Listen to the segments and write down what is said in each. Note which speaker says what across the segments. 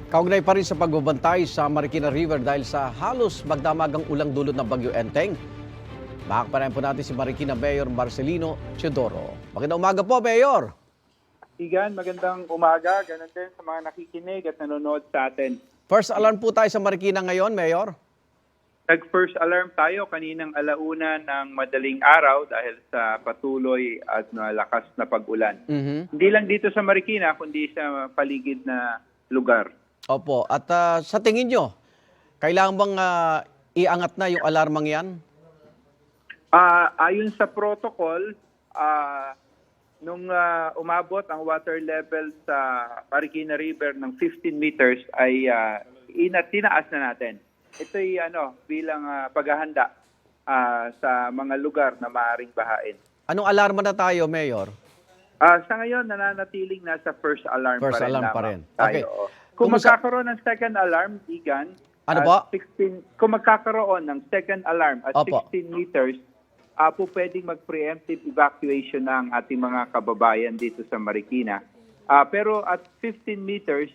Speaker 1: Kaugnay pa rin sa pagbabantay sa Marikina River dahil sa halos magdamagang ulang dulot ng Bagyo Enteng. Makakapanayan po natin si Marikina Mayor Marcelino Teodoro. Magandang umaga po, Mayor.
Speaker 2: Igan, magandang umaga. Ganun din sa mga nakikinig at nanonood sa atin.
Speaker 1: First alarm po tayo sa Marikina ngayon, Mayor.
Speaker 2: Nag-first alarm tayo kaninang alauna ng madaling araw dahil sa patuloy at malakas na pag-ulan. Hindi lang dito sa Marikina, kundi sa paligid na lugar.
Speaker 1: Opo. At sa tingin nyo, kailangan bang iangat na yung alarmang yan?
Speaker 2: Ayon sa protocol, nung umabot ang water level sa Marikina River ng 15 meters ay tinaas na natin. Ito'y bilang paghahanda sa mga lugar na maaaring bahain.
Speaker 1: Anong alarma na tayo, Mayor?
Speaker 2: Sa ngayon, nananatiling nasa first alarm
Speaker 1: First
Speaker 2: pa rin
Speaker 1: alarm pa
Speaker 2: lamang
Speaker 1: rin.
Speaker 2: tayo.
Speaker 1: Okay.
Speaker 2: Kung magkakaroon ng second alarm, Igan,
Speaker 1: Ano po?
Speaker 2: kung magkakaroon ng second alarm at
Speaker 1: Opo.
Speaker 2: 16 meters, po pwedeng mag-preemptive evacuation na ang ating mga kababayan dito sa Marikina. Pero at 15 meters,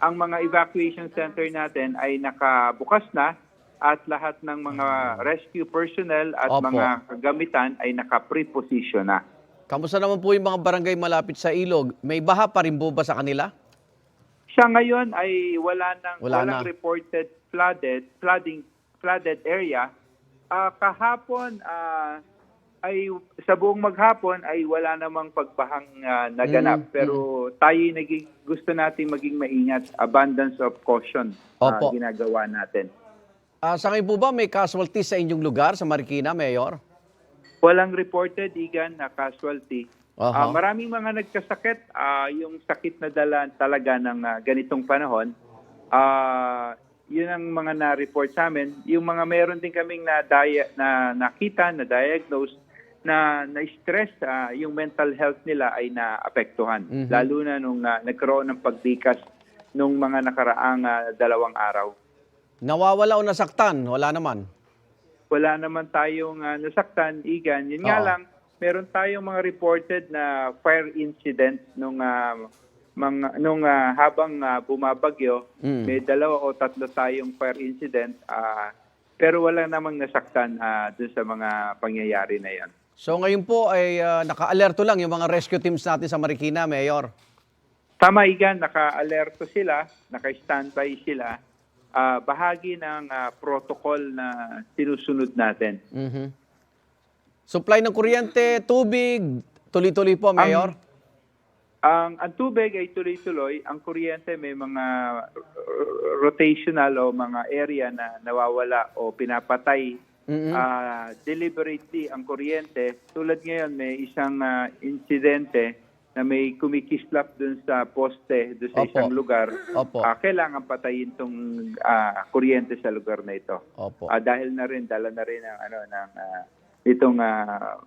Speaker 2: ang mga evacuation center natin ay nakabukas na at lahat ng mga rescue personnel at
Speaker 1: Opo.
Speaker 2: mga kagamitan ay naka-preposition na.
Speaker 1: Kamusta naman po yung mga barangay malapit sa ilog? May baha pa rin po ba sa kanila?
Speaker 2: Sa ngayon ay walang
Speaker 1: na.
Speaker 2: reported flooded area. Kahapon ay sa buong maghapon ay wala namang pagbahang naganap, pero tayo gusto nating maging maingat, abundance of caution
Speaker 1: Opo.
Speaker 2: ginagawa natin.
Speaker 1: Sa ngayon po ba may casualties sa inyong lugar, sa Marikina, Mayor?
Speaker 2: Walang reported, Igan, na casualty.
Speaker 1: Aha.
Speaker 2: Maraming mga nagkasakit, yung sakit na dala talaga ng ganitong panahon. Yun ang mga na-report sa amin. Yung mga meron din kaming nakita, na-diagnose, na stress, yung mental health nila ay naapektuhan. Lalo na nung nagkaroon ng pagdikas nung mga nakaraang 2 araw.
Speaker 1: Nawawala o nasaktan? Wala naman.
Speaker 2: Wala naman tayong nasaktan, Igan. Yun nga
Speaker 1: Oo.
Speaker 2: lang, meron tayong mga reported na fire incident nung habang bumabagyo. May 2 o 3 tayong fire incident, pero wala namang nasaktan dun sa mga pangyayari na yan.
Speaker 1: So ngayon po ay naka-alerto lang yung mga rescue teams natin sa Marikina, Mayor.
Speaker 2: Tama, Igan, naka-alerto sila, naka-standby sila. Bahagi ng protocol na sinusunod natin.
Speaker 1: Supply ng kuryente, tubig, tuloy-tuloy po, Mayor?
Speaker 2: Ang tubig ay tuloy-tuloy. Ang kuryente may mga rotational o mga area na nawawala o pinapatay deliberately ang kuryente. Tulad ngayon, may isang insidente na may kumikislap dun sa poste, dun sa
Speaker 1: Opo.
Speaker 2: isang lugar.
Speaker 1: Opo.
Speaker 2: Kailangan patayin tong kuryente sa lugar na ito.
Speaker 1: Opo.
Speaker 2: Dahil dala na rin ng itong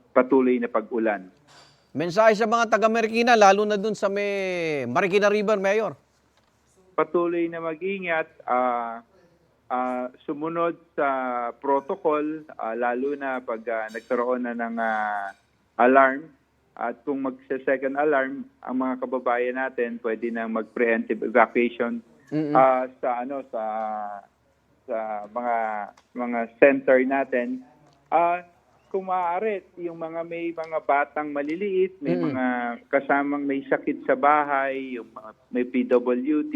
Speaker 2: patuloy na pag-ulan.
Speaker 1: Mensahe sa mga taga-Marikina, lalo na dun sa may Marikina River, Mayor.
Speaker 2: Patuloy na mag-ingat, sumunod sa protocol, lalo na pag nagkaroon na ng alarm. At kung magsa-second alarm, ang mga kababayan natin pwede na mag-preemptive evacuation sa mga center natin. Kung maaari, yung may mga batang maliliit, may mga kasamang may sakit sa bahay, yung mga may PWD,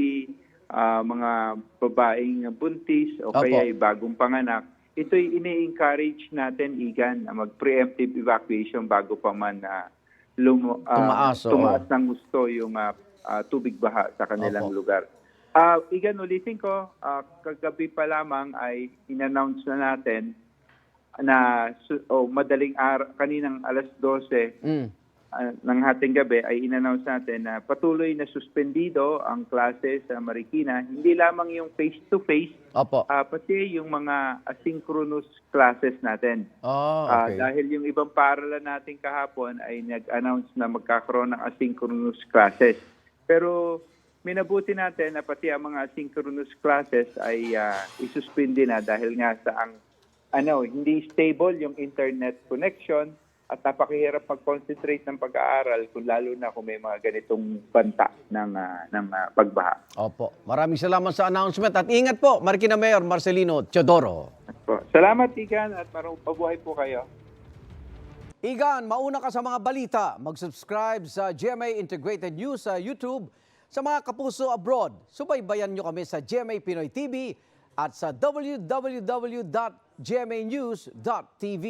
Speaker 2: mga babaeng buntis o
Speaker 1: Opo.
Speaker 2: kaya bagong panganak, ito'y ini-encourage natin, Igan, na mag-preemptive evacuation bago pa man
Speaker 1: Tumaas, oo.
Speaker 2: tumaas ng gusto yung tubig baha sa kanilang
Speaker 1: Opo.
Speaker 2: lugar. Igan, ulitin ko, kagabi pa lamang ay in-announce na natin na madaling araw, kaninang alas 12 ng hating gabi ay in-announce natin na patuloy na suspendido ang klase sa Marikina. Hindi lamang yung face-to-face,
Speaker 1: Opo.
Speaker 2: pati yung mga asynchronous classes natin.
Speaker 1: Okay.
Speaker 2: Dahil yung ibang paaralan natin kahapon ay nag-announce na magkakaroon ng asynchronous classes. Pero minabuti natin na pati ang mga asynchronous classes ay isuspindi na dahil nga sa hindi stable yung internet connection at napakahirap mag-concentrate ng pag-aaral kung lalo na kung may mga ganitong banta ng pagbaha.
Speaker 1: Opo. Maraming salamat sa announcement at ingat po, Marikina Mayor Marcelino Teodoro.
Speaker 2: Salamat, Igan, at pabuhay po kayo.
Speaker 1: Igan, mauna ka sa mga balita. Mag-subscribe sa GMA Integrated News sa YouTube. Sa mga kapuso abroad, subaybayan nyo kami sa GMA Pinoy TV at sa www.gmanews.tv.